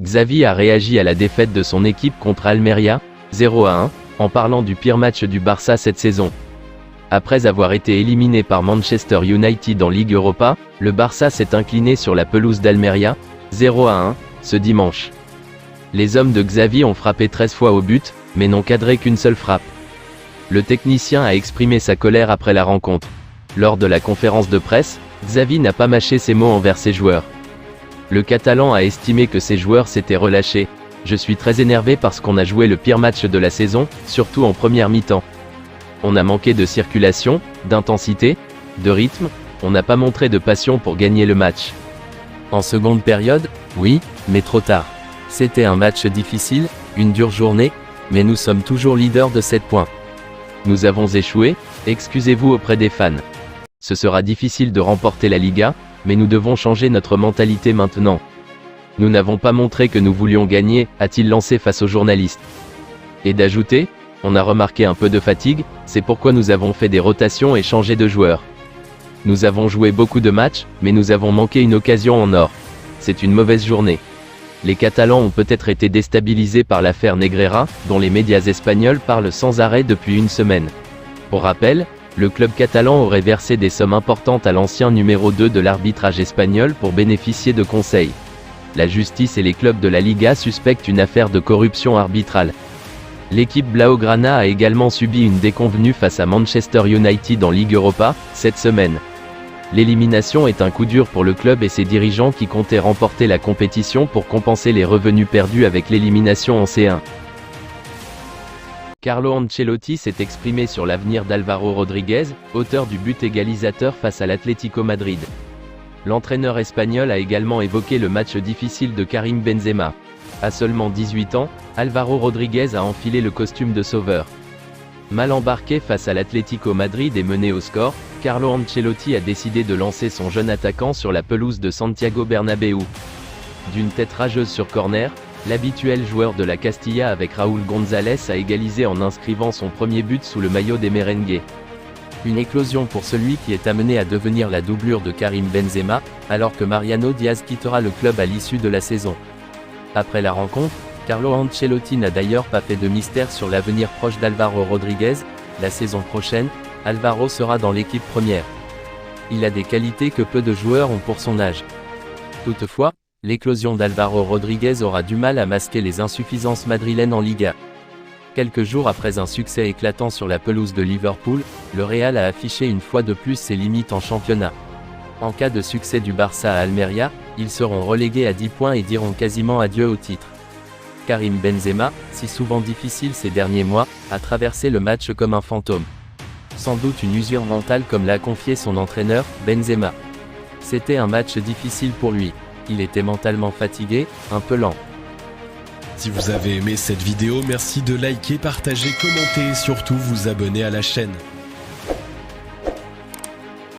Xavi a réagi à la défaite de son équipe contre Almeria, 0-1, en parlant du pire match du Barça cette saison. Après avoir été éliminé par Manchester United en Ligue Europa, le Barça s'est incliné sur la pelouse d'Almeria, 0-1, ce dimanche. Les hommes de Xavi ont frappé 13 fois au but, mais n'ont cadré qu'une seule frappe. Le technicien a exprimé sa colère après la rencontre. Lors de la conférence de presse, Xavi n'a pas mâché ses mots envers ses joueurs. Le Catalan a estimé que ses joueurs s'étaient relâchés. « Je suis très énervé parce qu'on a joué le pire match de la saison, surtout en première mi-temps. On a manqué de circulation, d'intensité, de rythme, on n'a pas montré de passion pour gagner le match. En seconde période, oui, mais trop tard. C'était un match difficile, une dure journée, mais nous sommes toujours leaders de 7 points. Nous avons échoué, excusez-vous auprès des fans. Ce sera difficile de remporter la Liga, mais nous devons changer notre mentalité maintenant. Nous n'avons pas montré que nous voulions gagner, a-t-il lancé face aux journalistes. Et d'ajouter, on a remarqué un peu de fatigue, c'est pourquoi nous avons fait des rotations et changé de joueurs. Nous avons joué beaucoup de matchs, mais nous avons manqué une occasion en or. C'est une mauvaise journée. Les Catalans ont peut-être été déstabilisés par l'affaire Negreira, dont les médias espagnols parlent sans arrêt depuis une semaine. Pour rappel, le club catalan aurait versé des sommes importantes à l'ancien numéro 2 de l'arbitrage espagnol pour bénéficier de conseils. La justice et les clubs de la Liga suspectent une affaire de corruption arbitrale. L'équipe Blaugrana a également subi une déconvenue face à Manchester United en Ligue Europa, cette semaine. L'élimination est un coup dur pour le club et ses dirigeants qui comptaient remporter la compétition pour compenser les revenus perdus avec l'élimination en C1. Carlo Ancelotti s'est exprimé sur l'avenir d'Álvaro Rodríguez, auteur du but égalisateur face à l'Atlético Madrid. L'entraîneur espagnol a également évoqué le match difficile de Karim Benzema. À seulement 18 ans, Álvaro Rodríguez a enfilé le costume de sauveur. Mal embarqué face à l'Atlético Madrid et mené au score, Carlo Ancelotti a décidé de lancer son jeune attaquant sur la pelouse de Santiago Bernabéu. D'une tête rageuse sur corner, l'habituel joueur de la Castilla avec Raúl González a égalisé en inscrivant son premier but sous le maillot des merengues. Une éclosion pour celui qui est amené à devenir la doublure de Karim Benzema, alors que Mariano Diaz quittera le club à l'issue de la saison. Après la rencontre, Carlo Ancelotti n'a d'ailleurs pas fait de mystère sur l'avenir proche d'Álvaro Rodríguez. La saison prochaine, Álvaro sera dans l'équipe première. Il a des qualités que peu de joueurs ont pour son âge. Toutefois, l'éclosion d'Álvaro Rodríguez aura du mal à masquer les insuffisances madrilènes en Liga. Quelques jours après un succès éclatant sur la pelouse de Liverpool, le Real a affiché une fois de plus ses limites en championnat. En cas de succès du Barça à Almeria, ils seront relégués à 10 points et diront quasiment adieu au titre. Karim Benzema, si souvent difficile ces derniers mois, a traversé le match comme un fantôme. Sans doute une usure mentale comme l'a confié son entraîneur, Benzema. C'était un match difficile pour lui. Il était mentalement fatigué, un peu lent. Si vous avez aimé cette vidéo, merci de liker, partager, commenter et surtout vous abonner à la chaîne.